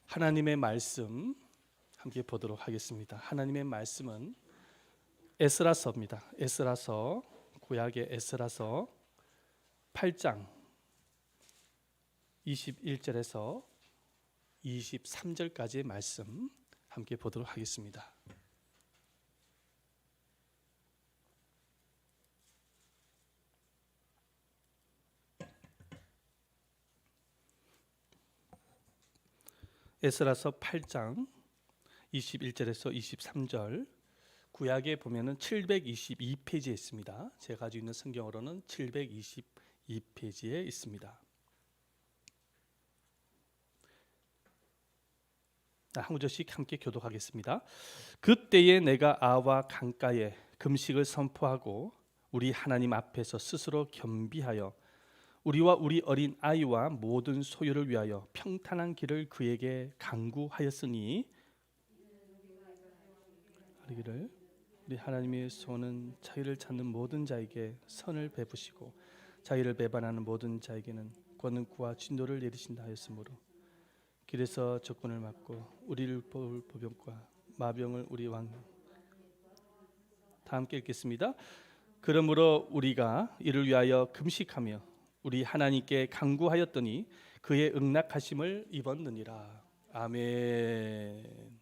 하나님의 말씀 함께 보도록 하겠습니다. 하나님의 말씀은 에스라서입니다. 에스라서, 구약의 에스라서 8장 21절에서 23절까지의 말씀 함께 보도록 하겠습니다. 에스라서 8장 21절에서 23절, 구약에 보면은 722페이지에 있습니다. 제가 가지고 있는 성경으로는 722페이지에 있습니다. 한 구절씩 함께 교독하겠습니다. 그때에 내가 아와 강가에 금식을 선포하고 우리 하나님 앞에서 스스로 겸비하여 우리와 우리 어린 아이와 모든 소유를 위하여 평탄한 길을 그에게 강구하였으니 우리 하나님의 손은 자기를 찾는 모든 자에게 선을 베푸시고 자기를 배반하는 모든 자에게는 권능과 진노를 내리신다 하였으므로 길에서 적군을 막고 우리를 볼 보병과 마병을 우리 왕. 다 함께 읽겠습니다. 그러므로 우리가 이를 위하여 금식하며 우리 하나님께 간구하였더니 그의 응낙하심을 입었느니라. 아멘.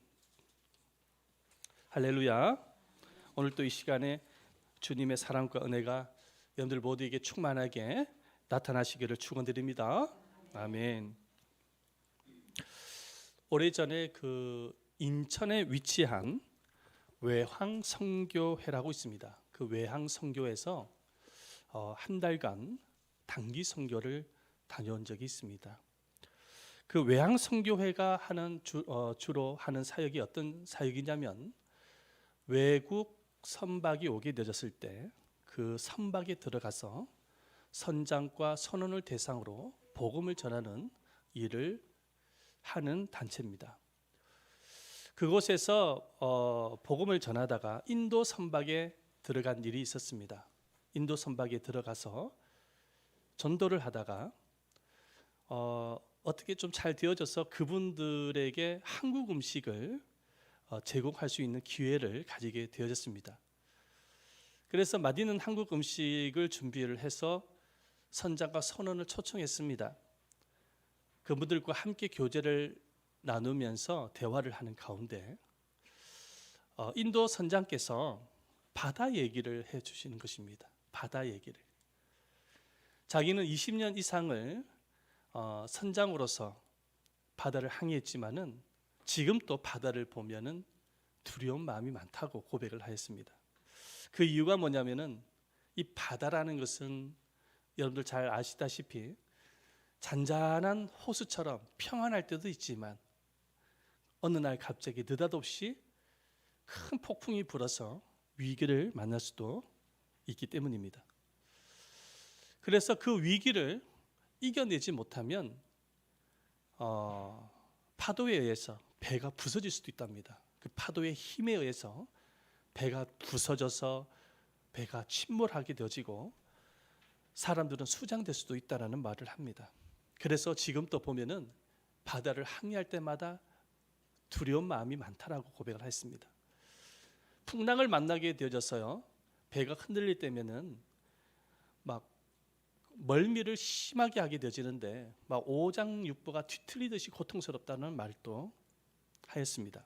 할렐루야. 오늘 또 이 시간에 주님의 사랑과 은혜가 여러분들 모두에게 충만하게 나타나시기를 축원드립니다. 아멘. 오래전에 인천에 위치한 외항선교회라고 있습니다. 그 외항선교에서 한 달간 단기 선교를 다녀온 적이 있습니다. 그 외항선교회가 주로 하는 사역이 어떤 사역이냐면, 외국 선박이 오게 되었을 때 그 선박에 들어가서 선장과 선원을 대상으로 복음을 전하는 일을 하는 단체입니다. 그곳에서 복음을 전하다가 인도 선박에 들어간 일이 있었습니다. 인도 선박에 들어가서 전도를 하다가 어떻게 좀 잘 되어져서 그분들에게 한국 음식을 제공할 수 있는 기회를 가지게 되어졌습니다. 그래서 맛있는 한국 음식을 준비를 해서 선장과 선원을 초청했습니다. 그분들과 함께 교제를 나누면서 대화를 하는 가운데 인도 선장께서 바다 얘기를 해주시는 것입니다. 바다 얘기를. 자기는 20년 이상을 선장으로서 바다를 항해했지만은 지금 또 바다를 보면은 두려운 마음이 많다고 고백을 하였습니다. 그 이유가 뭐냐면은 이 바다라는 것은 여러분들 잘 아시다시피 잔잔한 호수처럼 평안할 때도 있지만 어느 날 갑자기 느닷없이 큰 폭풍이 불어서 위기를 만날 수도 있기 때문입니다. 그래서 그 위기를 이겨내지 못하면 파도에 의해서 배가 부서질 수도 있답니다. 그 파도의 힘에 의해서 배가 부서져서 배가 침몰하게 되어지고 사람들은 수장될 수도 있다라는 말을 합니다. 그래서 지금 또 보면은 바다를 항해할 때마다 두려운 마음이 많다라고 고백을 했습니다. 풍랑을 만나게 되어져서요, 배가 흔들릴 때면은 막 멀미를 심하게 하게 되어지는데 막 오장육부가 뒤틀리듯이 고통스럽다는 말도 하였습니다.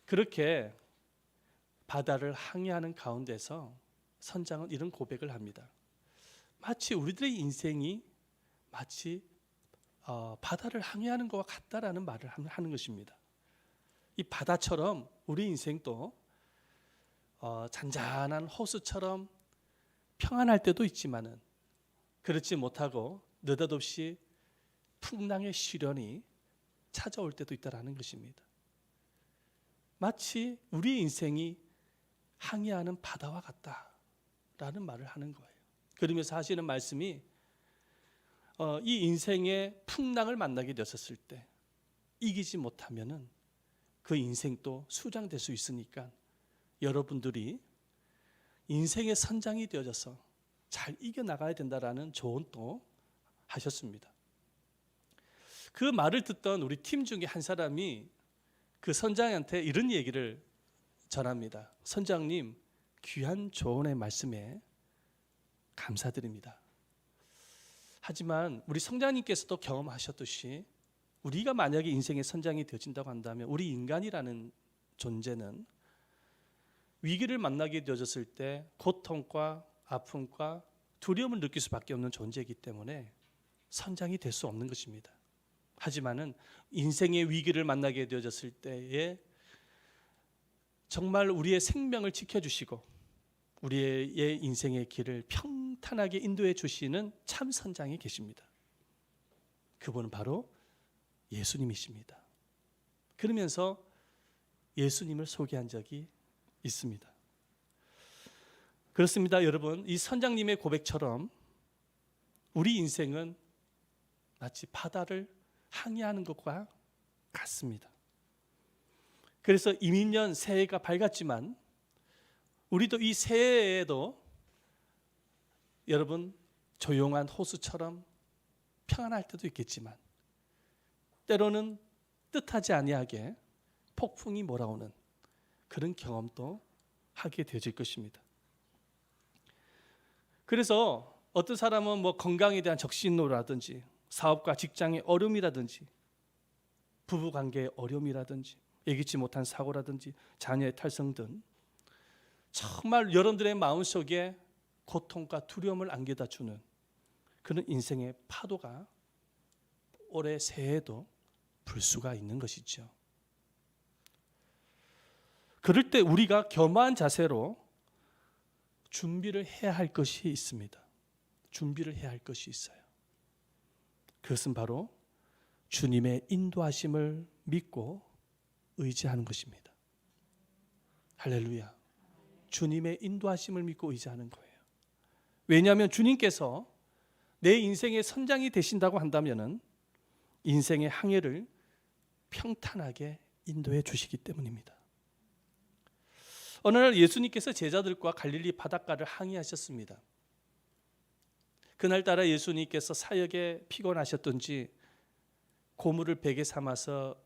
그렇게 바다를 항해하는 가운데서 선장은 이런 고백을 합니다. 마치 우리들의 인생이 마치 바다를 항해하는 것과 같다라는 말을 하는 것입니다. 이 바다처럼 우리 인생도 잔잔한 호수처럼 평안할 때도 있지만은 그렇지 못하고 느닷없이 풍랑의 시련이 찾아올 때도 있다라는 것입니다. 마치 우리 인생이 항해하는 바다와 같다라는 말을 하는 거예요. 그러면서 하시는 말씀이 이 인생의 풍랑을 만나게 되었을 때 이기지 못하면은 그 인생도 수장될 수 있으니까 여러분들이 인생의 선장이 되어져서 잘 이겨나가야 된다라는 조언도 하셨습니다. 그 말을 듣던 우리 팀 중에 한 사람이 그 선장한테 이런 얘기를 전합니다. 선장님, 귀한 조언의 말씀에 감사드립니다. 하지만 우리 성장님께서도 경험하셨듯이 우리가 만약에 인생의 선장이 되어진다고 한다면 우리 인간이라는 존재는 위기를 만나게 되어졌을 때 고통과 아픔과 두려움을 느낄 수밖에 없는 존재이기 때문에 선장이 될 수 없는 것입니다. 하지만은 인생의 위기를 만나게 되어졌을 때에 정말 우리의 생명을 지켜주시고 우리의 인생의 길을 평탄하게 인도해 주시는 참 선장이 계십니다. 그분은 바로 예수님이십니다. 그러면서 예수님을 소개한 적이 있습니다. 그렇습니다, 여러분. 이 선장님의 고백처럼 우리 인생은 마치 바다를 항해하는 것과 같습니다. 그래서 이민년 새해가 밝았지만 우리도 이 새해에도 여러분 조용한 호수처럼 평안할 때도 있겠지만 때로는 뜻하지 아니하게 폭풍이 몰아오는 그런 경험도 하게 되어질 것입니다. 그래서 어떤 사람은 뭐 건강에 대한 적신호라든지 사업과 직장의 어려움이라든지 부부관계의 어려움이라든지 예기치 못한 사고라든지 자녀의 탈성 등 정말 여러분들의 마음속에 고통과 두려움을 안겨다 주는 그런 인생의 파도가 올해 새해에도 불 수가 있는 것이죠. 그럴 때 우리가 겸허한 자세로 준비를 해야 할 것이 있습니다. 준비를 해야 할 것이 있어요. 그것은 바로 주님의 인도하심을 믿고 의지하는 것입니다. 할렐루야. 주님의 인도하심을 믿고 의지하는 거예요. 왜냐하면 주님께서 내 인생의 선장이 되신다고 한다면 인생의 항해를 평탄하게 인도해 주시기 때문입니다. 어느 날 예수님께서 제자들과 갈릴리 바닷가를 항해하셨습니다. 그날따라 예수님께서 사역에 피곤하셨던지 고물을 베개 삼아서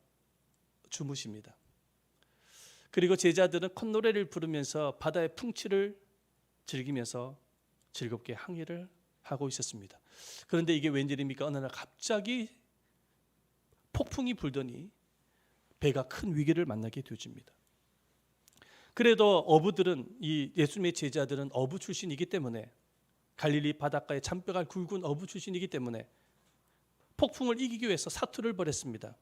주무십니다. 그리고 제자들은 콧노래를 부르면서 바다의 풍치를 즐기면서 즐겁게 항해를 하고 있었습니다. 그런데 이게 웬일입니까? 어느 날 갑자기 폭풍이 불더니 배가 큰 위기를 만나게 되어집니다. 그래도 어부들은 이 예수님의 제자들은 어부 출신이기 때문에 갈릴리 바닷가에 잔뼈가 굵은 어부 출신이기 때문에 폭풍을 이기기 위해서 사투를 벌였습니다.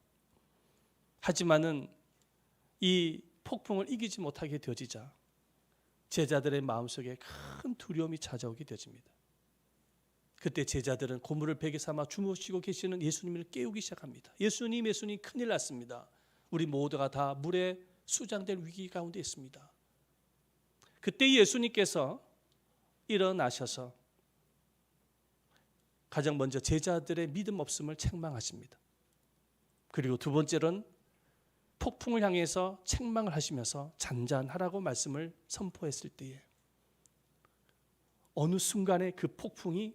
하지만은 이 폭풍을 이기지 못하게 되어지자 제자들의 마음속에 큰 두려움이 찾아오게 되어집니다. 그때 제자들은 고물을 베개 삼아 주무시고 계시는 예수님을 깨우기 시작합니다. 예수님 큰일 났습니다. 우리 모두가 다 물에 수장될 위기 가운데 있습니다. 그때 예수님께서 일어나셔서 가장 먼저 제자들의 믿음 없음을 책망하십니다. 그리고 두 번째로는 폭풍을 향해서 책망을 하시면서 잔잔하라고 말씀을 선포했을 때에 어느 순간에 그 폭풍이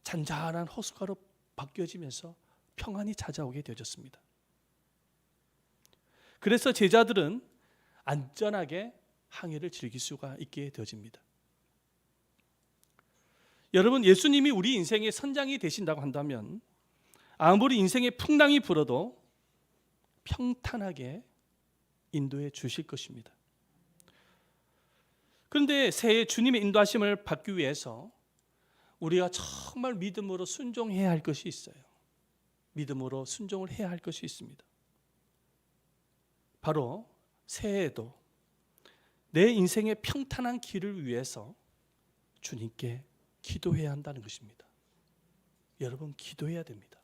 잔잔한 호숫가로 바뀌어지면서 평안이 찾아오게 되어졌습니다. 그래서 제자들은 안전하게 항해를 즐길 수가 있게 되어집니다. 여러분, 예수님이 우리 인생의 선장이 되신다고 한다면 아무리 인생의 풍랑이 불어도 평탄하게 인도해 주실 것입니다. 그런데 새해 주님의 인도하심을 받기 위해서 우리가 정말 믿음으로 순종해야 할 것이 있어요. 믿음으로 순종을 해야 할 것이 있습니다. 바로 새해에도 내 인생의 평탄한 길을 위해서 주님께 기도해야 한다는 것입니다. 여러분, 기도해야 됩니다.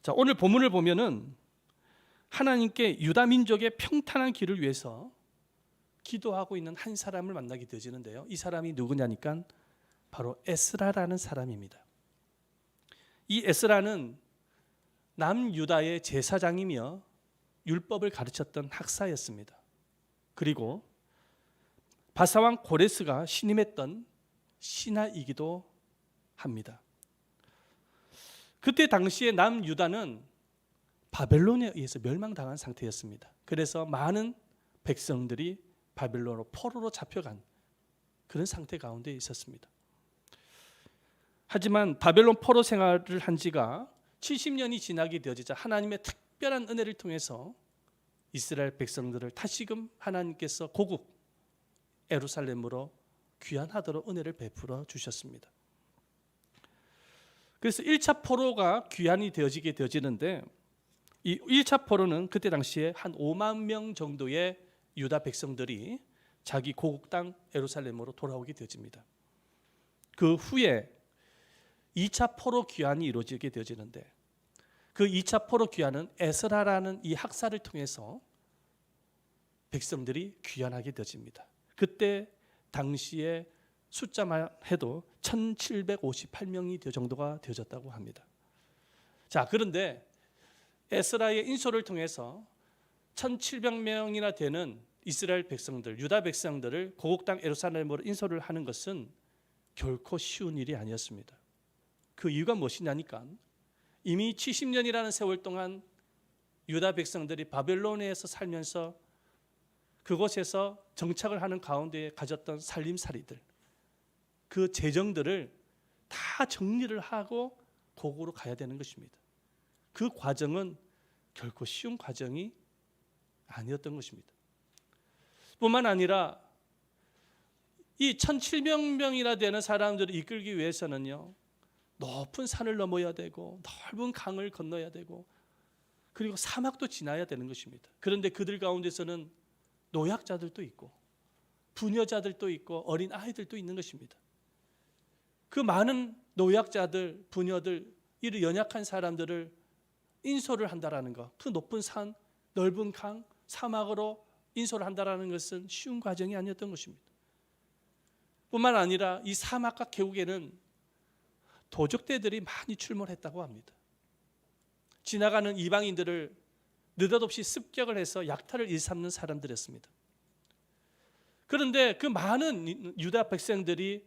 자, 오늘 본문을 보면은 하나님께 유다 민족의 평탄한 길을 위해서 기도하고 있는 한 사람을 만나게 되어지는데요. 이 사람이 누구냐니까 바로 에스라라는 사람입니다. 이 에스라는 남유다의 제사장이며 율법을 가르쳤던 학사였습니다. 그리고 바사왕 고레스가 신임했던 신하이기도 합니다. 그때 당시에 남유다는 바벨론에 의해서 멸망당한 상태였습니다. 그래서 많은 백성들이 바벨론으로 포로로 잡혀간 그런 상태 가운데 있었습니다. 하지만 바벨론 포로 생활을 한 지가 70년이 지나게 되어지자 하나님의 특별한 은혜를 통해서 이스라엘 백성들을 다시금 하나님께서 고국 예루살렘으로 귀환하도록 은혜를 베풀어 주셨습니다. 그래서 1차 포로가 귀환이 되어지는데 이 1차 포로는 그때 당시에 한 5만 명 정도의 유다 백성들이 자기 고국 땅 예루살렘으로 돌아오게 되어집니다. 그 후에 2차 포로 귀환이 이루어지게 되어지는데 그 2차 포로 귀환은 에스라라는 이 학사를 통해서 백성들이 귀환하게 되어집니다. 그때 당시에 숫자만 해도 1758명이 정도가 되어졌다고 합니다. 자, 그런데 에스라의 인솔을 통해서 1700명이나 되는 이스라엘 백성들, 유다 백성들을 고국 땅 예루살렘으로 인솔을 하는 것은 결코 쉬운 일이 아니었습니다. 그 이유가 무엇이냐니까 이미 70년이라는 세월 동안 유다 백성들이 바벨론에서 살면서 그곳에서 정착을 하는 가운데 가졌던 살림살이들, 그 재정들을 다 정리를 하고 고국으로 가야 되는 것입니다. 그 과정은 결코 쉬운 과정이 아니었던 것입니다. 뿐만 아니라 이 1700명이나 되는 사람들을 이끌기 위해서는요, 높은 산을 넘어야 되고 넓은 강을 건너야 되고 그리고 사막도 지나야 되는 것입니다. 그런데 그들 가운데서는 노약자들도 있고 부녀자들도 있고 어린 아이들도 있는 것입니다. 그 많은 노약자들, 부녀들, 이 연약한 사람들을 인솔을 한다라는 것, 그 높은 산, 넓은 강, 사막으로 인솔을 한다라는 것은 쉬운 과정이 아니었던 것입니다. 뿐만 아니라 이 사막과 계곡에는 도적대들이 많이 출몰했다고 합니다. 지나가는 이방인들을 느닷없이 습격을 해서 약탈을 일삼는 사람들이었습니다. 그런데 그 많은 유다 백성들이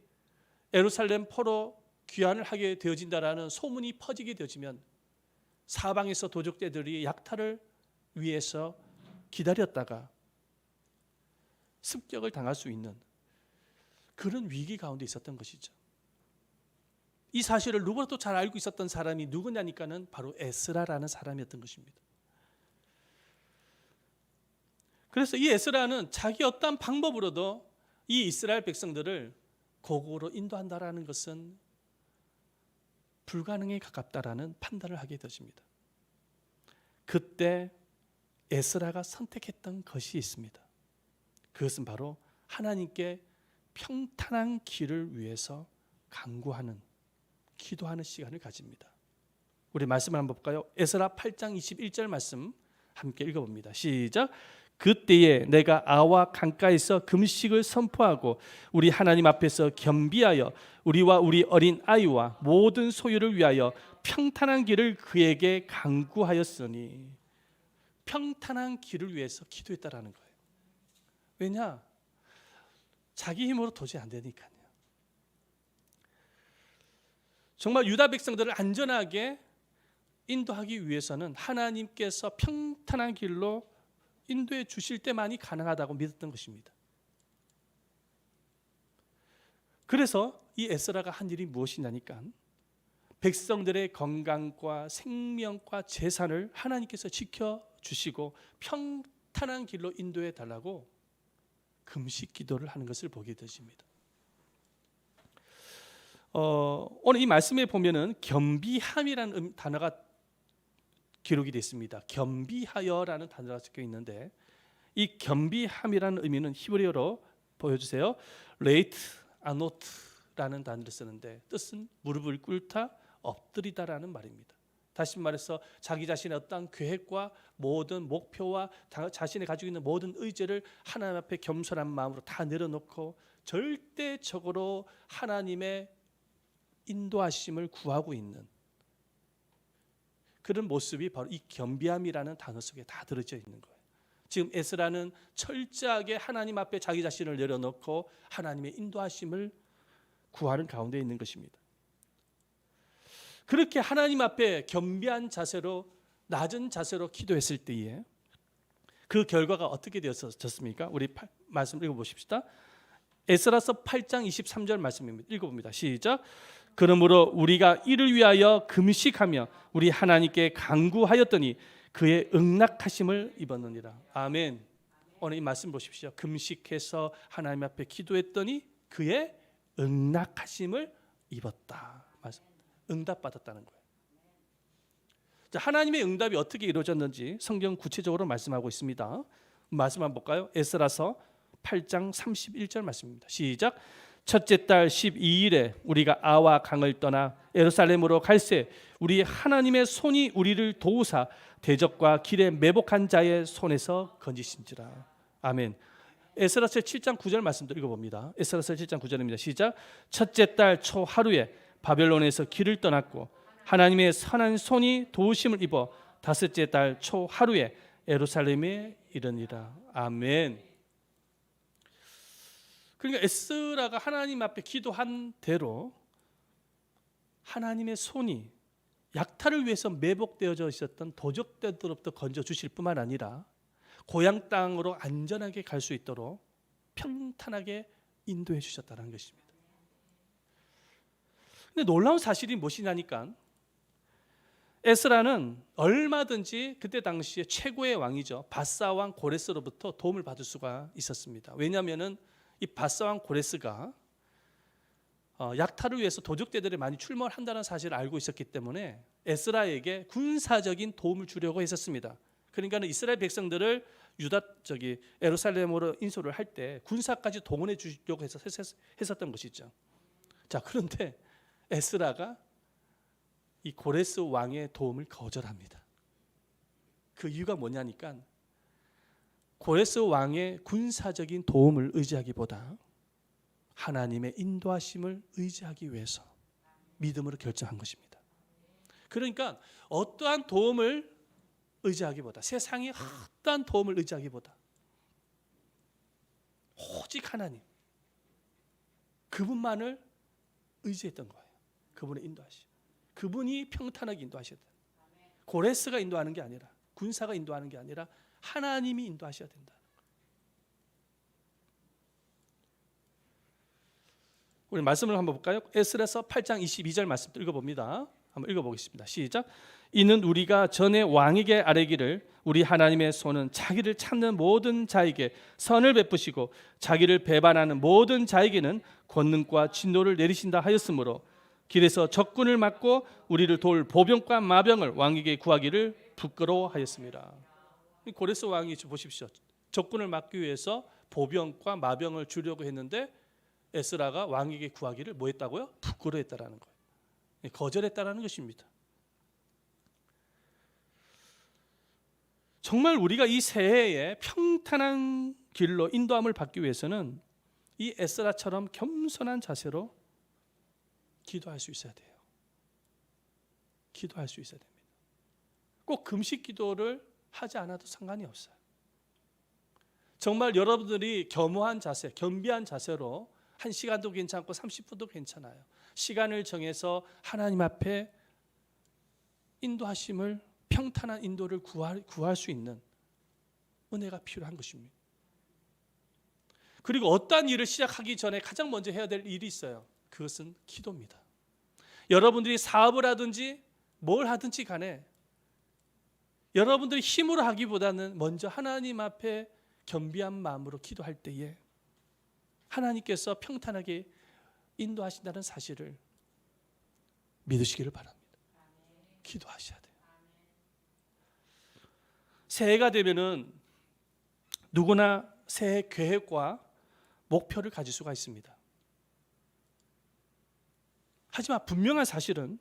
예루살렘 포로 귀환을 하게 되어진다라는 소문이 퍼지게 되어지면 사방에서 도적대들이 약탈을 위해서 기다렸다가 습격을 당할 수 있는 그런 위기 가운데 있었던 것이죠. 이 사실을 누구라도 잘 알고 있었던 사람이 누구냐니까는 바로 에스라라는 사람이었던 것입니다. 그래서 이 에스라는 자기 어떠한 방법으로도 이 이스라엘 백성들을 고국으로 인도한다라는 것은 불가능에 가깝다라는 판단을 하게 되십니다. 그때 에스라가 선택했던 것이 있습니다. 그것은 바로 하나님께 평탄한 길을 위해서 간구하는, 기도하는 시간을 가집니다. 우리 말씀을 한번 볼까요? 에스라 8장 21절 말씀 함께 읽어봅니다. 시작. 그때에 내가 아와 강가에서 금식을 선포하고 우리 하나님 앞에서 겸비하여 우리와 우리 어린 아이와 모든 소유를 위하여 평탄한 길을 그에게 간구하였으니, 평탄한 길을 위해서 기도했다라는 거예요. 왜냐? 자기 힘으로 도저히 안 되니까요. 정말 유다 백성들을 안전하게 인도하기 위해서는 하나님께서 평탄한 길로 인도해 주실 때만이 가능하다고 믿었던 것입니다. 그래서 이 에스라가 한 일이 무엇이냐니까 백성들의 건강과 생명과 재산을 하나님께서 지켜주시고 평탄한 길로 인도해 달라고 금식 기도를 하는 것을 보게 되십니다. 오늘 이 말씀에 보면은 겸비함이라는 단어가 기록이 되어 있습니다. 겸비하여라는 단어가 적혀 있는데 이 겸비함이라는 의미는 히브리어로 보여주세요. 레이트 아노트라는 단어를 쓰는데 뜻은 무릎을 꿇다, 엎드리다라는 말입니다. 다시 말해서 자기 자신의 어떤 계획과 모든 목표와 자신이 가지고 있는 모든 의지를 하나님 앞에 겸손한 마음으로 다 내려놓고 절대적으로 하나님의 인도하심을 구하고 있는 그런 모습이 바로 이 겸비함이라는 단어 속에 다 들어져 있는 거예요. 지금 에스라는 철저하게 하나님 앞에 자기 자신을 내려놓고 하나님의 인도하심을 구하는 가운데 있는 것입니다. 그렇게 하나님 앞에 겸비한 자세로, 낮은 자세로 기도했을 때에 그 결과가 어떻게 되었습니까? 우리 말씀 읽어보십시다. 에스라서 8장 23절 말씀입니다. 읽어봅니다. 시작. 그러므로 우리가 이를 위하여 금식하며 우리 하나님께 간구하였더니 그의 응낙하심을 입었느니라. 아멘. 오늘 이 말씀 보십시오. 금식해서 하나님 앞에 기도했더니 그의 응낙하심을 입었다. 말씀. 응답받았다는 거예요. 자, 하나님의 응답이 어떻게 이루어졌는지 성경 구체적으로 말씀하고 있습니다. 말씀 한번 볼까요? 에스라서 8장 31절 말씀입니다. 시작. 첫째 달 12일에 우리가 아와 강을 떠나 예루살렘으로 갈새 우리 하나님의 손이 우리를 도우사 대적과 길에 매복한 자의 손에서 건지신지라. 아멘. 에스라서 7장 9절 말씀도 읽어봅니다. 에스라서 7장 9절입니다. 시작. 첫째 달 초 하루에 바벨론에서 길을 떠났고 하나님의 선한 손이 도우심을 입어 다섯째 달 초 하루에 예루살렘에 이르니라. 아멘. 그러니까 에스라가 하나님 앞에 기도한 대로 하나님의 손이 약탈을 위해서 매복되어져 있었던 도적들로부터 건져 주실 뿐만 아니라 고향 땅으로 안전하게 갈 수 있도록 평탄하게 인도해 주셨다는 것입니다. 근데 놀라운 사실이 무엇이냐니까 에스라는 얼마든지 그때 당시에 최고의 왕이죠. 바사 왕 고레스로부터 도움을 받을 수가 있었습니다. 왜냐하면은 이 바사 왕 고레스가 약탈을 위해서 도적대들이 많이 출몰한다는 사실을 알고 있었기 때문에 에스라에게 군사적인 도움을 주려고 했었습니다. 그러니까는 이스라엘 백성들을 예루살렘으로 인솔을 할 때 군사까지 동원해 주려고 했었던 것이죠. 자, 그런데 에스라가 이 고레스 왕의 도움을 거절합니다. 그 이유가 뭐냐니까 고레스 왕의 군사적인 도움을 의지하기보다 하나님의 인도하심을 의지하기 위해서 믿음으로 결정한 것입니다. 그러니까 어떠한 도움을 의지하기보다, 세상의 어떠한 도움을 의지하기보다 오직 하나님, 그분만을 의지했던 거예요. 그분의 인도하심, 그분이 평탄하게 인도하셔야 돼요. 고레스가 인도하는 게 아니라, 군사가 인도하는 게 아니라 하나님이 인도하셔야 된다. 우리 말씀을 한번 볼까요? 에스라서 8장 22절 말씀 읽어봅니다. 한번 읽어보겠습니다. 시작. 이는 우리가 전에 왕에게 아뢰기를 우리 하나님의 손은 자기를 찾는 모든 자에게 선을 베푸시고 자기를 배반하는 모든 자에게는 권능과 진노를 내리신다 하였으므로 길에서 적군을 막고 우리를 도울 보병과 마병을 왕에게 구하기를 부끄러워하였습니다. 고레스 왕이 보십시오. 적군을 막기 위해서 보병과 마병을 주려고 했는데 에스라가 왕에게 구하기를 뭐 했다고요? 부끄러워했다라는 거예요. 거절했다라는 것입니다. 정말 우리가 이 새해에 평탄한 길로 인도함을 받기 위해서는 이 에스라처럼 겸손한 자세로 기도할 수 있어야 돼요. 기도할 수 있어야 됩니다. 꼭 금식 기도를 하지 않아도 상관이 없어요. 정말 여러분들이 겸허한 자세, 겸비한 자세로 1시간도 괜찮고 30분도 괜찮아요. 시간을 정해서 하나님 앞에 인도하심을, 평탄한 인도를 구할 수 있는 은혜가 필요한 것입니다. 그리고 어떠한 일을 시작하기 전에 가장 먼저 해야 될 일이 있어요. 그것은 기도입니다. 여러분들이 사업을 하든지 뭘 하든지 간에 여러분들이 힘으로 하기보다는 먼저 하나님 앞에 겸비한 마음으로 기도할 때에 하나님께서 평탄하게 인도하신다는 사실을 믿으시기를 바랍니다. 기도하셔야 돼요. 새해가 되면은 누구나 새해 계획과 목표를 가질 수가 있습니다. 하지만 분명한 사실은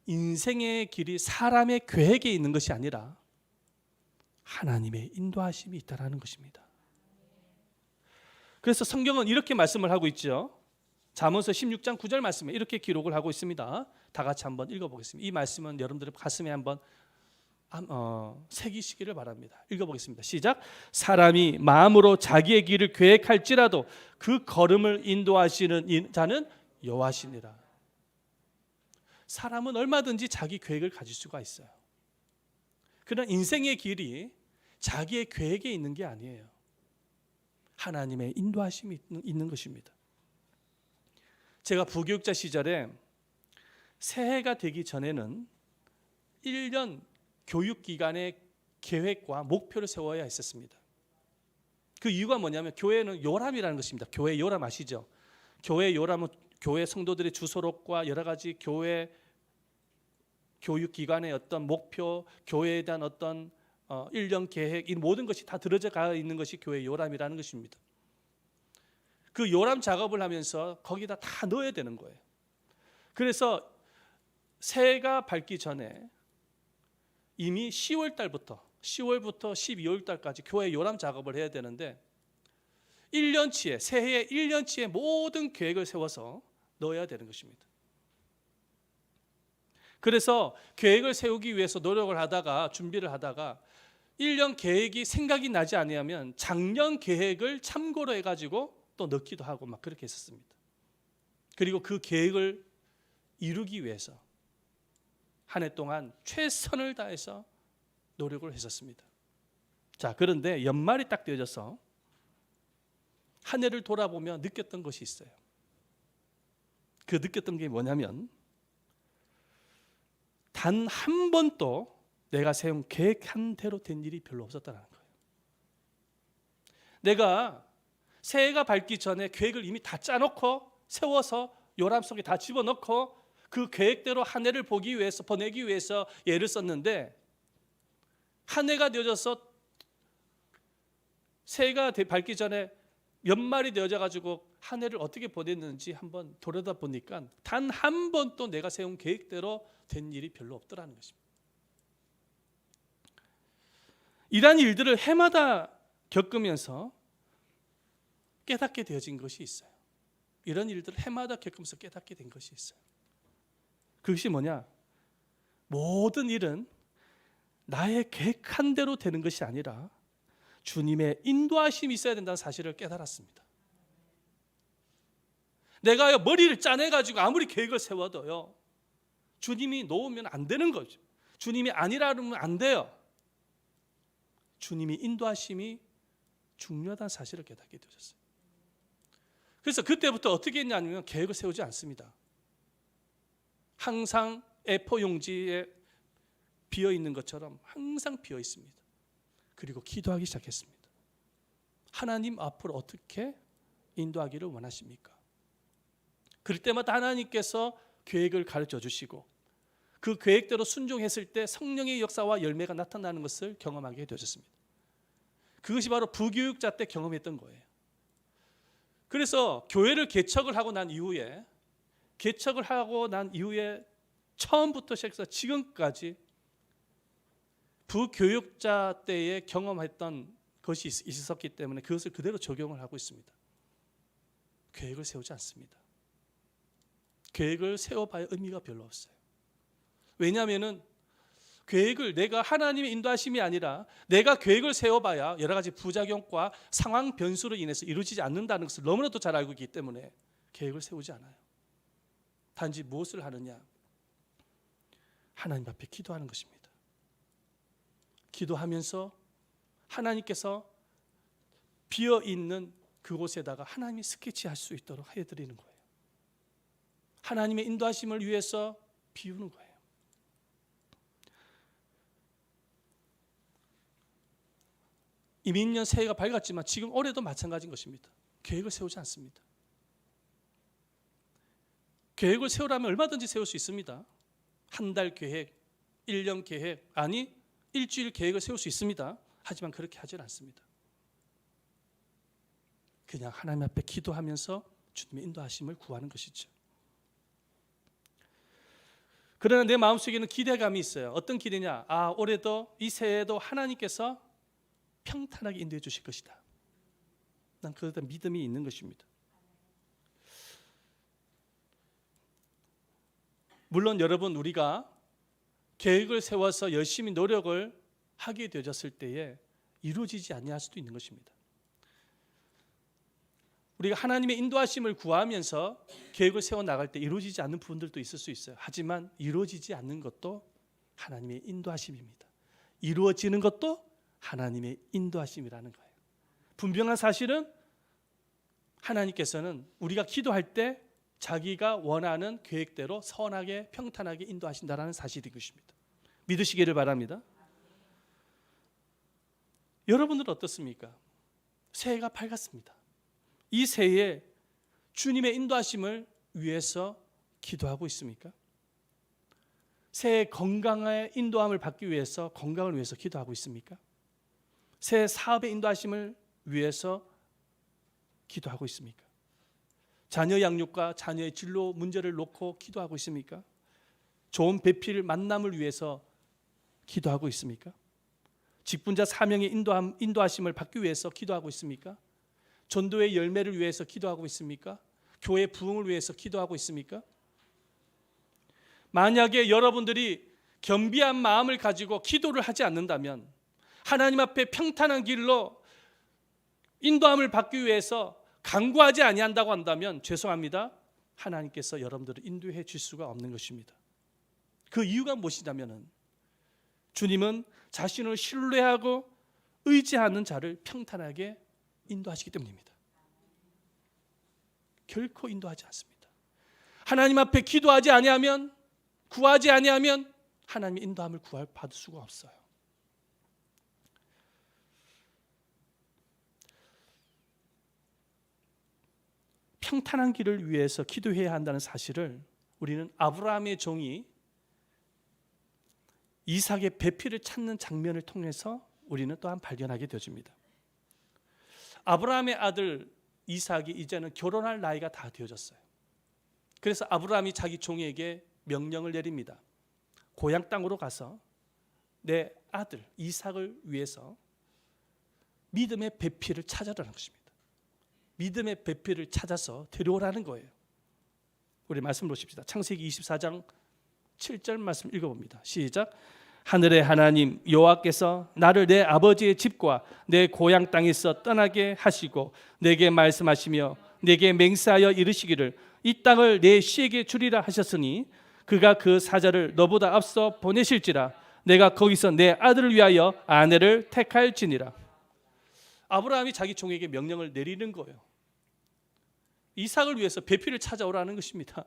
인생의 길이 사람의 계획에 있는 것이 아니라 하나님의 인도하심이 있다는 것입니다. 그래서 성경은 이렇게 말씀을 하고 있죠. 잠언서 16장 9절 말씀에 이렇게 기록을 하고 있습니다. 다 같이 한번 읽어보겠습니다. 이 말씀은 여러분들의 가슴에 한번 새기시기를 바랍니다. 읽어보겠습니다. 시작. 사람이 마음으로 자기의 길을 계획할지라도 그 걸음을 인도하시는 자는 여호와시니라. 사람은 얼마든지 자기 계획을 가질 수가 있어요. 그러나 인생의 길이 자기의 계획에 있는 게 아니에요. 하나님의 인도하심이 있는 것입니다. 제가 부교육자 시절에 새해가 되기 전에는 1년 교육기간의 계획과 목표를 세워야 했었습니다. 그 이유가 뭐냐면 교회는 요람이라는 것입니다. 교회 요람 아시죠? 교회 요람은 교회 성도들의 주소록과 여러 가지 교회 교육기관의 어떤 목표, 교회에 대한 어떤 1년 계획, 이 모든 것이 다 들어져 가 있는 것이 교회 요람이라는 것입니다. 그 요람 작업을 하면서 거기다 다 넣어야 되는 거예요. 그래서 새해가 밝기 전에 이미 10월부터 12월달까지 교회 요람 작업을 해야 되는데 1년치에 새해 1년치의 모든 계획을 세워서 넣어야 되는 것입니다. 그래서 계획을 세우기 위해서 노력을 하다가 준비를 하다가 1년 계획이 생각이 나지 않으면 작년 계획을 참고로 해가지고 또 넣기도 하고 막 그렇게 했었습니다. 그리고 그 계획을 이루기 위해서 한 해 동안 최선을 다해서 노력을 했었습니다. 자, 그런데 연말이 딱 되어져서 한 해를 돌아보며 느꼈던 것이 있어요. 그 느꼈던 게 뭐냐면 단 한 번도 내가 세운 계획한 대로 된 일이 별로 없었다는 거예요. 내가 새해가 밝기 전에 계획을 이미 다 짜놓고 세워서 요람 속에 다 집어넣고 그 계획대로 한 해를 보내기 위해서 애를 썼는데 한 해가 되어져서 새해가 밝기 전에 연말이 되어져 가지고 한 해를 어떻게 보냈는지 한번 돌아다 보니까 단 한 번도 내가 세운 계획대로 된 일이 별로 없더라는 것입니다. 이러한 일들을 해마다 겪으면서 깨닫게 되어진 것이 있어요. 이런 일들을 해마다 겪으면서 깨닫게 된 것이 있어요. 그것이 뭐냐? 모든 일은 나의 계획한 대로 되는 것이 아니라 주님의 인도하심이 있어야 된다는 사실을 깨달았습니다. 내가 머리를 짜내가지고 아무리 계획을 세워도요, 주님이 놓으면 안 되는 거죠. 주님이 아니라면 안 돼요. 주님이 인도하심이 중요하다는 사실을 깨닫게 되었어요. 그래서 그때부터 어떻게 했냐면 계획을 세우지 않습니다. 항상 A4 용지에 비어 있는 것처럼 항상 비어 있습니다. 그리고 기도하기 시작했습니다. 하나님 앞으로 어떻게 인도하기를 원하십니까? 그럴 때마다 하나님께서 계획을 가르쳐 주시고 그 계획대로 순종했을 때 성령의 역사와 열매가 나타나는 것을 경험하게 되었습니다. 그것이 바로 부교육자 때 경험했던 거예요. 그래서 교회를 개척을 하고 난 이후에 처음부터 시작해서 지금까지 부교육자 때에 경험했던 것이 있었기 때문에 그것을 그대로 적용을 하고 있습니다. 계획을 세우지 않습니다. 계획을 세워봐야 의미가 별로 없어요. 왜냐하면 계획을 내가 하나님의 인도하심이 아니라 내가 계획을 세워봐야 여러 가지 부작용과 상황 변수로 인해서 이루어지지 않는다는 것을 너무나도 잘 알고 있기 때문에 계획을 세우지 않아요. 단지 무엇을 하느냐? 하나님 앞에 기도하는 것입니다. 기도하면서 하나님께서 비어있는 그곳에다가 하나님이 스케치할 수 있도록 해드리는 거예요. 하나님의 인도하심을 위해서 비우는 거예요. 이민년 새해가 밝았지만 지금 올해도 마찬가지인 것입니다. 계획을 세우지 않습니다. 계획을 세우라면 얼마든지 세울 수 있습니다. 한 달 계획, 1년 계획, 아니 일주일 계획을 세울 수 있습니다. 하지만 그렇게 하질 않습니다. 그냥 하나님 앞에 기도하면서 주님의 인도하심을 구하는 것이죠. 그러나 내 마음속에는 기대감이 있어요. 어떤 기대냐? 올해도 이 새해에도 하나님께서 평탄하게 인도해 주실 것이다. 난 그것에 믿음이 있는 것입니다. 물론 여러분, 우리가 계획을 세워서 열심히 노력을 하게 되어졌을 때에 이루어지지 아니할 수도 있는 것입니다. 우리가 하나님의 인도하심을 구하면서 계획을 세워 나갈 때 이루어지지 않는 부분들도 있을 수 있어요. 하지만 이루어지지 않는 것도 하나님의 인도하심입니다. 이루어지는 것도 하나님의 인도하심이라는 거예요. 분명한 사실은 하나님께서는 우리가 기도할 때 자기가 원하는 계획대로 선하게 평탄하게 인도하신다는 사실인 것입니다. 믿으시기를 바랍니다. 여러분들은 어떻습니까? 새해가 밝았습니다. 이 새해에 주님의 인도하심을 위해서 기도하고 있습니까? 새해 건강의 인도함을 받기 위해서 건강을 위해서 기도하고 있습니까? 새해 사업의 인도하심을 위해서 기도하고 있습니까? 자녀 양육과 자녀의 진로 문제를 놓고 기도하고 있습니까? 좋은 배필 만남을 위해서 기도하고 있습니까? 직분자 사명의 인도하심을 받기 위해서 기도하고 있습니까? 전도의 열매를 위해서 기도하고 있습니까? 교회 부흥을 위해서 기도하고 있습니까? 만약에 여러분들이 겸비한 마음을 가지고 기도를 하지 않는다면, 하나님 앞에 평탄한 길로 인도함을 받기 위해서 간구하지 아니한다고 한다면 죄송합니다. 하나님께서 여러분들을 인도해 줄 수가 없는 것입니다. 그 이유가 무엇이냐면 주님은 자신을 신뢰하고 의지하는 자를 평탄하게 인도하시기 때문입니다. 결코 인도하지 않습니다. 하나님 앞에 기도하지 아니하면, 구하지 아니하면 하나님의 인도함을 받을 수가 없어요. 평탄한 길을 위해서 기도해야 한다는 사실을 우리는 아브라함의 종이 이삭의 배필을 찾는 장면을 통해서 우리는 또한 발견하게 되어집니다. 아브라함의 아들 이삭이 이제는 결혼할 나이가 다 되어졌어요. 그래서 아브라함이 자기 종에게 명령을 내립니다. 고향 땅으로 가서 내 아들 이삭을 위해서 믿음의 배필을 찾아라는 것입니다. 믿음의 배필을 찾아서 데려오라는 거예요. 우리 말씀 보십시다. 창세기 24장 7절 말씀 읽어봅니다. 시작. 하늘의 하나님 여호와께서 나를 내 아버지의 집과 내 고향 땅에서 떠나게 하시고 내게 말씀하시며 내게 맹세하여 이르시기를 이 땅을 내 씨에게 주리라 하셨으니 그가 그 사자를 너보다 앞서 보내실지라 내가 거기서 내 아들을 위하여 아내를 택할지니라. 아브라함이 자기 종에게 명령을 내리는 거예요. 이삭을 위해서 배필을 찾아오라는 것입니다.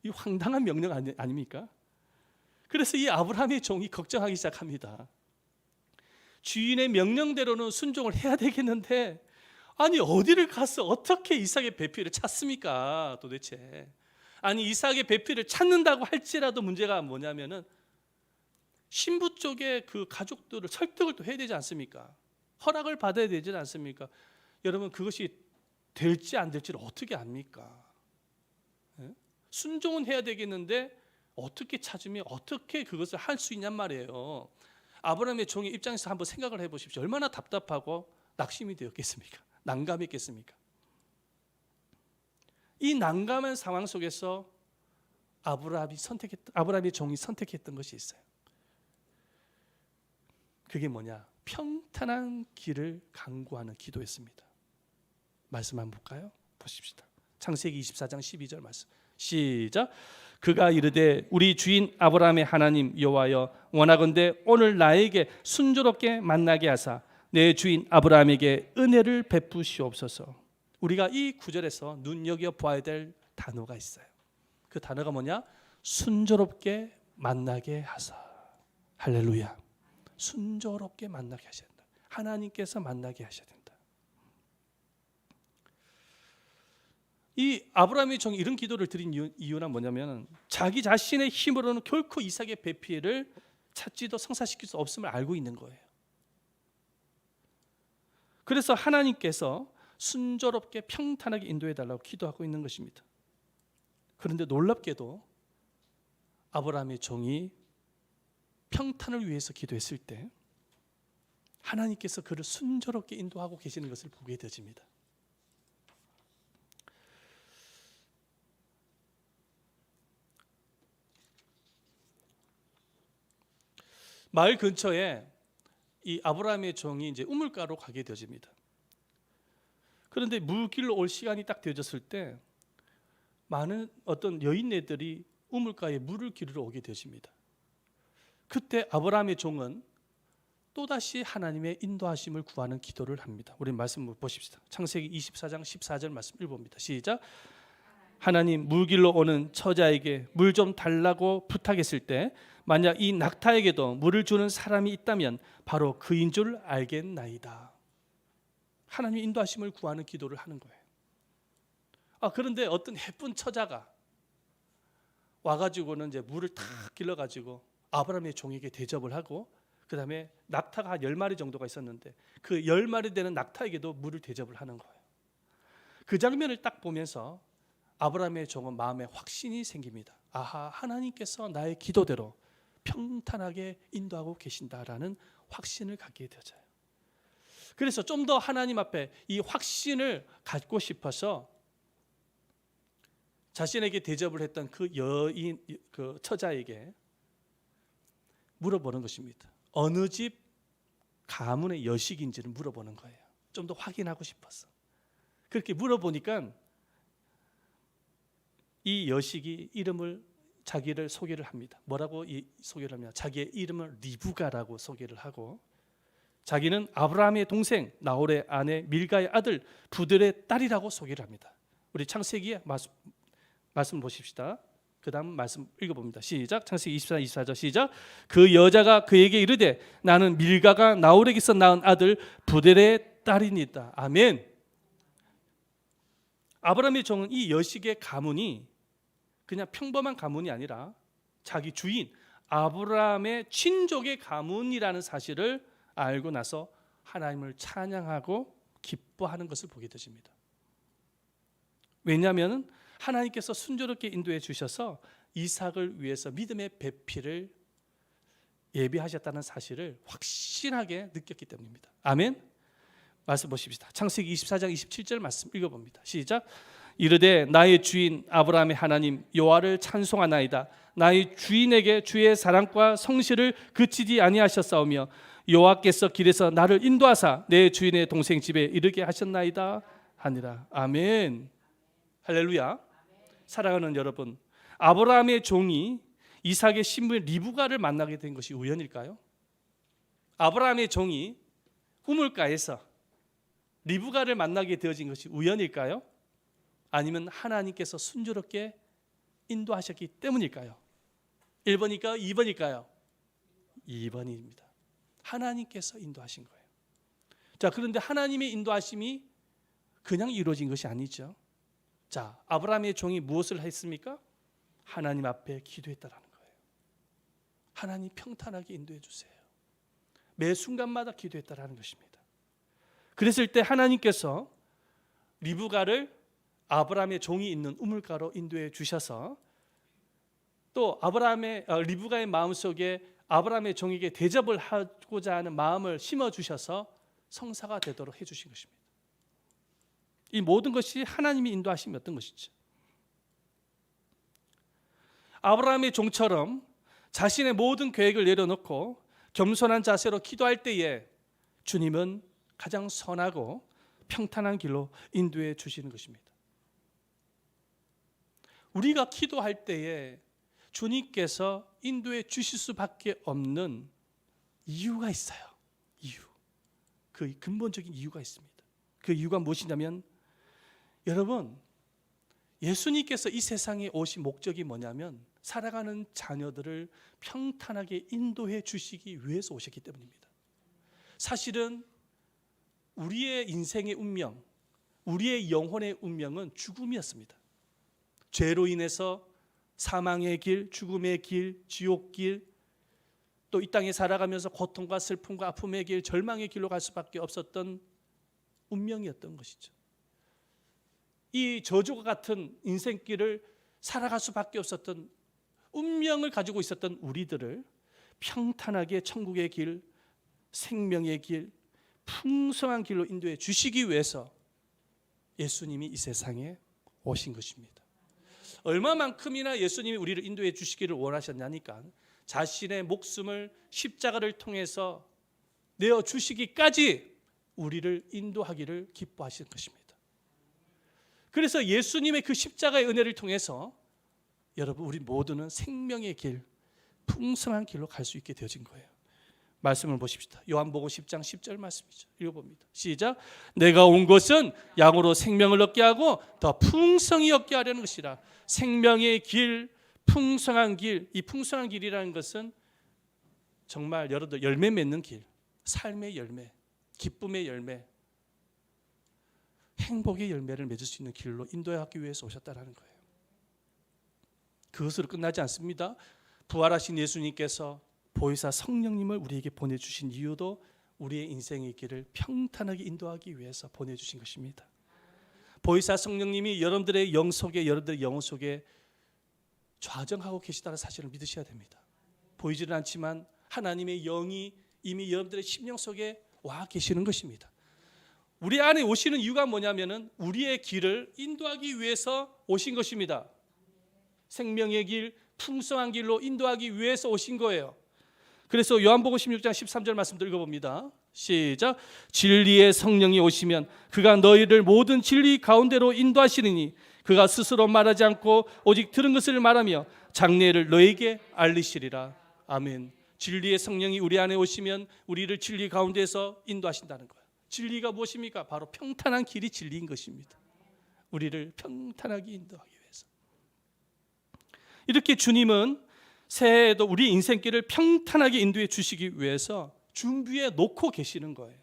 이 황당한 명령 아닙니까? 그래서 이 아브라함의 종이 걱정하기 시작합니다. 주인의 명령대로는 순종을 해야 되겠는데 아니 어디를 가서 어떻게 이삭의 배필을 찾습니까 도대체. 아니 이삭의 배필을 찾는다고 할지라도 문제가 뭐냐면은 신부 쪽의 그 가족들을 설득을 또 해야 되지 않습니까? 허락을 받아야 되지 않습니까? 여러분 그것이 될지 안 될지를 어떻게 압니까? 순종은 해야 되겠는데 어떻게 찾으면 어떻게 그것을 할 수 있냔 말이에요. 아브라함의 종의 입장에서 한번 생각을 해보십시오. 얼마나 답답하고 낙심이 되었겠습니까? 난감했겠습니까? 이 난감한 상황 속에서 아브라함의 종이 선택했던 것이 있어요. 그게 뭐냐? 평탄한 길을 간구하는 기도였습니다. 말씀 한번 볼까요? 보십시다. 창세기 24장 12절 말씀. 시작. 그가 이르되 우리 주인 아브라함의 하나님 여호와여 원하건대 오늘 나에게 순조롭게 만나게 하사 내 주인 아브라함에게 은혜를 베푸시옵소서. 우리가 이 구절에서 눈여겨 보아야 될 단어가 있어요. 그 단어가 뭐냐? 순조롭게 만나게 하사. 할렐루야. 순조롭게 만나게 하셔야 된다. 하나님께서 만나게 하셔야 된다. 이 아브라함의 종이 이런 기도를 드린 이유는 뭐냐면 자기 자신의 힘으로는 결코 이삭의 배필을 찾지도 성사시킬 수 없음을 알고 있는 거예요. 그래서 하나님께서 순조롭게 평탄하게 인도해 달라고 기도하고 있는 것입니다. 그런데 놀랍게도 아브라함의 종이 평탄을 위해서 기도했을 때 하나님께서 그를 순조롭게 인도하고 계시는 것을 보게 되어집니다. 마을 근처에 이 아브라함의 종이 이제 우물가로 가게 되어집니다. 그런데 물길로 올 시간이 딱 되어졌을 때 많은 어떤 여인네들이 우물가에 물을 기르러 오게 되십니다. 그때 아브라함의 종은 또다시 하나님의 인도하심을 구하는 기도를 합니다. 우리 말씀 보십시다. 창세기 24장 14절 말씀 읽어봅니다. 시작. 하나님, 물길로 오는 처자에게 물 좀 달라고 부탁했을 때 만약 이 낙타에게도 물을 주는 사람이 있다면 바로 그인 줄 알겠나이다. 하나님의 인도하심을 구하는 기도를 하는 거예요. 그런데 어떤 예쁜 처자가 와가지고는 이제 물을 탁 길러가지고 아브라함의 종에게 대접을 하고, 그 다음에 낙타가 한 10마리 정도가 있었는데 그 10마리 되는 낙타에게도 물을 대접을 하는 거예요. 그 장면을 딱 보면서 아브라함의 종은 마음에 확신이 생깁니다. 아하, 하나님께서 나의 기도대로 평탄하게 인도하고 계신다라는 확신을 갖게 되어져요. 그래서 좀 더 하나님 앞에 이 확신을 갖고 싶어서 자신에게 대접을 했던 그 여인, 그 처자에게 물어보는 것입니다. 어느 집 가문의 여식인지를 물어보는 거예요. 좀 더 확인하고 싶어서. 그렇게 물어보니까 이 여식이 자기를 소개를 합니다. 뭐라고 소개를 하냐? 자기의 이름은 리브가라고 소개를 하고, 자기는 아브라함의 동생 나홀의 아내 밀가의 아들 부들의 딸이라고 소개를 합니다. 우리 창세기에 말씀 보십시다. 그 다음 말씀 읽어봅니다. 시작. 창세기 24, 24절 시작. 그 여자가 그에게 이르되 나는 밀가가 나홀에게서 낳은 아들 부들의 딸이니이다. 아멘. 아브라함의 종은 이 여식의 가문이 그냥 평범한 가문이 아니라 자기 주인 아브라함의 친족의 가문이라는 사실을 알고 나서 하나님을 찬양하고 기뻐하는 것을 보게 되십니다. 왜냐하면 하나님께서 순조롭게 인도해 주셔서 이삭을 위해서 믿음의 배필을 예비하셨다는 사실을 확신하게 느꼈기 때문입니다. 아멘. 말씀 보십시다. 창세기 24장 27절 말씀 읽어봅니다. 시작. 이르되 나의 주인 아브라함의 하나님 여호와를 찬송하나이다. 나의 주인에게 주의 사랑과 성실을 그치지 아니하셨사오며 여호와께서 길에서 나를 인도하사 내 주인의 동생 집에 이르게 하셨나이다 하니라. 아멘. 할렐루야. 사랑하는 여러분, 아브라함의 종이 이삭의 신부인 리브가를 만나게 된 것이 우연일까요? 아브라함의 종이 우물가에서 리브가를 만나게 되어진 것이 우연일까요? 아니면 하나님께서 순조롭게 인도하셨기 때문일까요? 1번일까요? 2번일까요? 2번입니다. 하나님께서 인도하신 거예요. 자, 그런데 하나님의 인도하심이 그냥 이루어진 것이 아니죠. 자, 아브라함의 종이 무엇을 했습니까? 하나님 앞에 기도했다라는 거예요. 하나님 평탄하게 인도해 주세요. 매 순간마다 기도했다라는 것입니다. 그랬을 때 하나님께서 리브가를 아브라함의 종이 있는 우물가로 인도해 주셔서 또 리브가의 마음속에 아브라함의 종에게 대접을 하고자 하는 마음을 심어 주셔서 성사가 되도록 해 주신 것입니다. 이 모든 것이 하나님이 인도하심이었던 것이죠. 아브라함의 종처럼 자신의 모든 계획을 내려놓고 겸손한 자세로 기도할 때에 주님은 가장 선하고 평탄한 길로 인도해 주시는 것입니다. 우리가 기도할 때에 주님께서 인도해 주실 수밖에 없는 이유가 있어요. 그 근본적인 이유가 있습니다. 그 이유가 무엇이냐면, 여러분, 예수님께서 이 세상에 오신 목적이 뭐냐면 살아가는 자녀들을 평탄하게 인도해 주시기 위해서 오셨기 때문입니다. 사실은 우리의 인생의 운명, 우리의 영혼의 운명은 죽음이었습니다. 죄로 인해서 사망의 길, 죽음의 길, 지옥 길, 또 이 땅에 살아가면서 고통과 슬픔과 아픔의 길, 절망의 길로 갈 수밖에 없었던 운명이었던 것이죠. 이 저주가 같은 인생길을 살아갈 수밖에 없었던 운명을 가지고 있었던 우리들을 평탄하게 천국의 길, 생명의 길, 풍성한 길로 인도해 주시기 위해서 예수님이 이 세상에 오신 것입니다. 얼마만큼이나 예수님이 우리를 인도해 주시기를 원하셨냐니까 자신의 목숨을 십자가를 통해서 내어 주시기까지 우리를 인도하기를 기뻐하신 것입니다. 그래서 예수님의 그 십자가의 은혜를 통해서 여러분 우리 모두는 생명의 길, 풍성한 길로 갈 수 있게 되어진 거예요. 말씀을 보십시다. 요한복음 10장 10절 말씀이죠. 읽어봅니다. 시작. 내가 온 것은 양으로 생명을 얻게 하고 더 풍성히 얻게 하려는 것이라. 생명의 길, 풍성한 길. 이 풍성한 길이라는 것은 정말 여러분들 열매 맺는 길, 삶의 열매, 기쁨의 열매, 행복의 열매를 맺을 수 있는 길로 인도하기 위해서 오셨다는 거예요. 그것으로 끝나지 않습니다. 부활하신 예수님께서 보혜사 성령님을 우리에게 보내주신 이유도 우리의 인생의 길을 평탄하게 인도하기 위해서 보내주신 것입니다. 보혜사 성령님이 여러분들의 영 속에, 여러분들의 영혼 속에 좌정하고 계시다는 사실을 믿으셔야 됩니다. 보이지는 않지만 하나님의 영이 이미 여러분들의 심령 속에 와 계시는 것입니다. 우리 안에 오시는 이유가 뭐냐면은 우리의 길을 인도하기 위해서 오신 것입니다. 생명의 길, 풍성한 길로 인도하기 위해서 오신 거예요. 그래서 요한복음 16장 13절 말씀도 읽어봅니다. 시작. 진리의 성령이 오시면 그가 너희를 모든 진리 가운데로 인도하시리니 그가 스스로 말하지 않고 오직 들은 것을 말하며 장래를 너희에게 알리시리라. 아멘. 진리의 성령이 우리 안에 오시면 우리를 진리 가운데서 인도하신다는 거예요. 진리가 무엇입니까? 바로 평탄한 길이 진리인 것입니다. 우리를 평탄하게 인도하기 위해서. 이렇게 주님은 새해에도 우리 인생길을 평탄하게 인도해 주시기 위해서 준비해 놓고 계시는 거예요.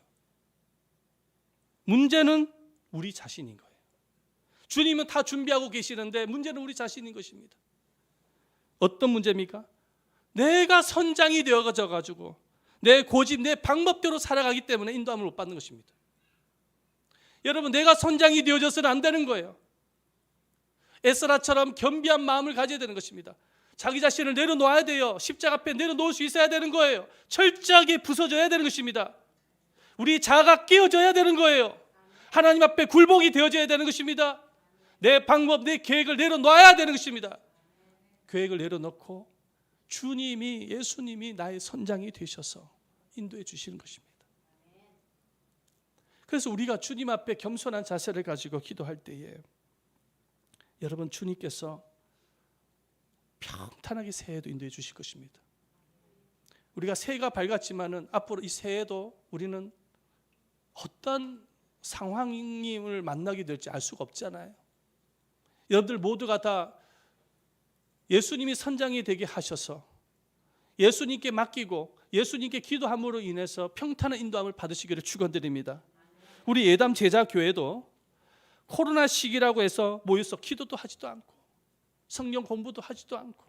문제는 우리 자신인 거예요. 주님은 다 준비하고 계시는데 문제는 우리 자신인 것입니다. 어떤 문제입니까? 내가 선장이 되어가지고 내 고집, 내 방법대로 살아가기 때문에 인도함을 못 받는 것입니다. 여러분, 내가 선장이 되어져서는 안 되는 거예요. 에스라처럼 겸비한 마음을 가져야 되는 것입니다. 자기 자신을 내려놓아야 돼요. 십자가 앞에 내려놓을 수 있어야 되는 거예요. 철저하게 부서져야 되는 것입니다. 우리 자아가 깨어져야 되는 거예요. 하나님 앞에 굴복이 되어져야 되는 것입니다. 내 방법, 내 계획을 내려놓아야 되는 것입니다. 계획을 내려놓고 주님이, 예수님이 나의 선장이 되셔서 인도해 주시는 것입니다. 그래서 우리가 주님 앞에 겸손한 자세를 가지고 기도할 때에 여러분, 주님께서 평탄하게 새해도 인도해 주실 것입니다. 우리가 새해가 밝았지만은 앞으로 이 새해도 우리는 어떤 상황을 만나게 될지 알 수가 없잖아요. 여러분들 모두가 다 예수님이 선장이 되게 하셔서 예수님께 맡기고 예수님께 기도함으로 인해서 평탄한 인도함을 받으시기를 축원드립니다. 우리 예담 제자교회도 코로나 시기라고 해서 모여서 기도도 하지도 않고 성경 공부도 하지도 않고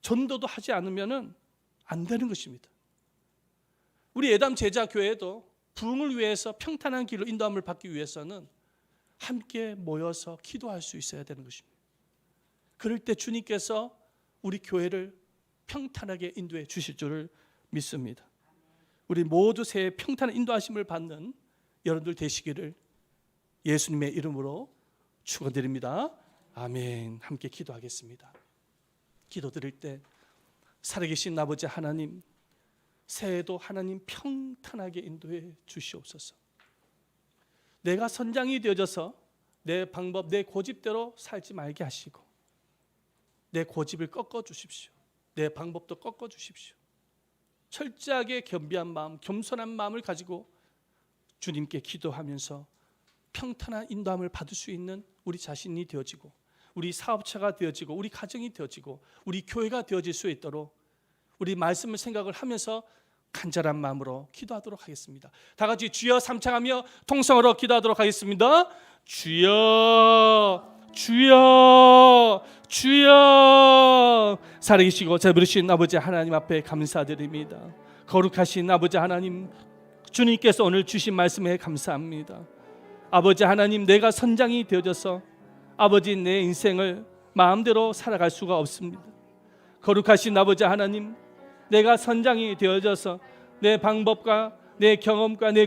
전도도 하지 않으면 안 되는 것입니다. 우리 예담 제자교회도 부흥을 위해서 평탄한 길로 인도함을 받기 위해서는 함께 모여서 기도할 수 있어야 되는 것입니다. 그럴 때 주님께서 우리 교회를 평탄하게 인도해 주실 줄을 믿습니다. 우리 모두 새해 평탄한 인도하심을 받는 여러분들 되시기를 예수님의 이름으로 축원드립니다. 아멘. 함께 기도하겠습니다. 기도드릴 때 살아계신 아버지 하나님, 새해도 하나님 평탄하게 인도해 주시옵소서. 내가 선장이 되어져서 내 방법, 내 고집대로 살지 말게 하시고 내 고집을 꺾어 주십시오. 내 방법도 꺾어 주십시오. 철저하게 겸비한 마음, 겸손한 마음을 가지고 주님께 기도하면서 평탄한 인도함을 받을 수 있는 우리 자신이 되어지고 우리 사업체가 되어지고 우리 가정이 되어지고 우리 교회가 되어질 수 있도록 우리 말씀을 생각을 하면서 간절한 마음으로 기도하도록 하겠습니다. 다 같이 주여 삼창하며 통성으로 기도하도록 하겠습니다. 주여, 주여, 주여. 살아계시고 자비로우신 아버지 하나님 앞에 감사드립니다. 거룩하신 아버지 하나님, 주님께서 오늘 주신 말씀에 감사합니다. 아버지 하나님, 내가 선장이 되어져서 아버지 내 인생을 마음대로 살아갈 수가 없습니다. 거룩하신 아버지 하나님, 내가 선장이 되어져서 내 방법과 내 경험과 내